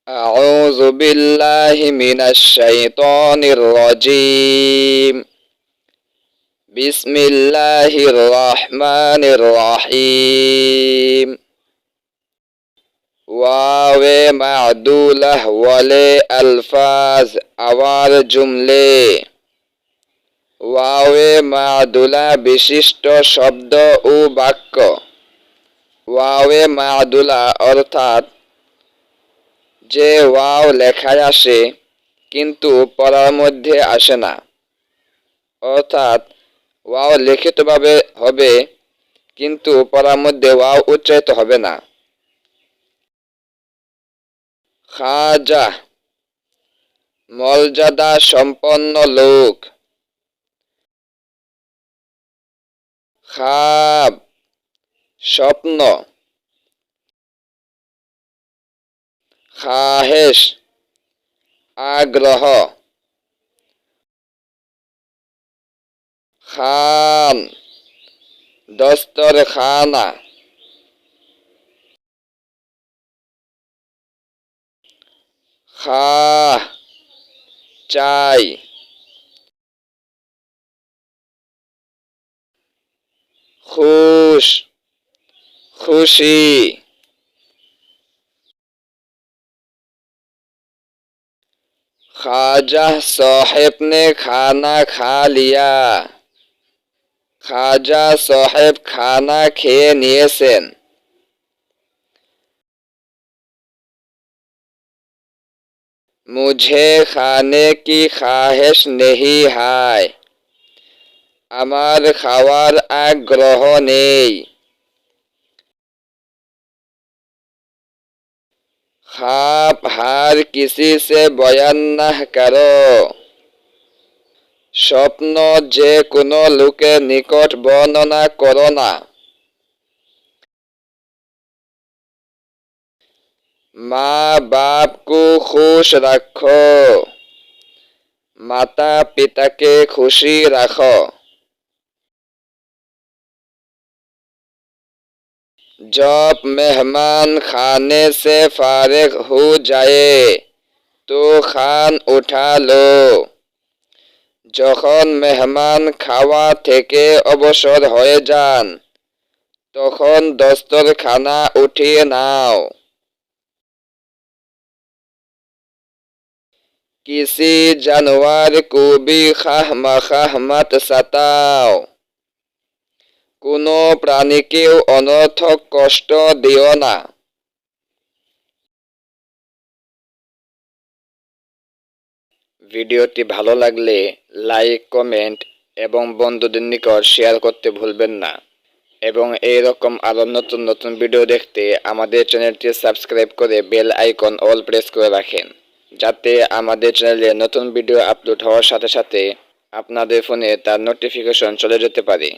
أعوذ بالله من الشيطان الرجيم. بسم الله الرحمن الرحيم. Huawei मादूलह वले अल्फाज आवार जुमले। वावे मादुला विशिष्ट शब्द ও বাক্য। वावे मादुला অর্থাৎ যে ওয়াও লেখায় আসে কিন্তু পড়ার মধ্যে আসে না, অর্থাৎ ওয়াও লিখিতভাবে হবে কিন্তু পড়ার মধ্যে ওয়াও উচ্চারিত হবে না। খাজা মর্যাদা সম্পন্ন লোক। খাব স্বপ্ন। খাহেশ আগ্রহ। খান দস্তরখানা। খাহ চাই। खुश खुशी। ख्वाजा साहेब ने खाना खा लिया। ख्वाजा साहेब खाना খেয়ে নিয়েছেন। मुझे खाने की ख्वाहिश नहीं है। আমার খাওয়ার আগ্রহ নেই। खाप हार किसी से बयान ना करो। স্বপ্ন যে কোনো লোকের নিকট বর্ণনা করো না। মা বাপ को खुश रखो। माता पिता के खुशी रखो। जब मेहमान खाने से फारिग हो जाए तो खान उठा लो। যখন মেহমান খাওয়া থেকে অবসর হয়ে যান তখন দস্তরখানা উঠিয়ে নাও। किसी जानवर को भी खाहमखाह मत सताओ। কোনো প্রাণীকেও অনর্থক কষ্ট দিও না। ভিডিওটি ভালো লাগলে লাইক, কমেন্ট এবং বন্ধুদের নিকট শেয়ার করতে ভুলবেন না এবং এই রকম আরো নতুন নতুন ভিডিও দেখতে আমাদের চ্যানেলটি সাবস্ক্রাইব করে বেল আইকন অল প্রেস করে রাখেন, যাতে আমাদের চ্যানেলে নতুন ভিডিও আপলোড হওয়ার সাথে সাথে আপনাদের ফোনে তার নোটিফিকেশন চলে যেতে পারে।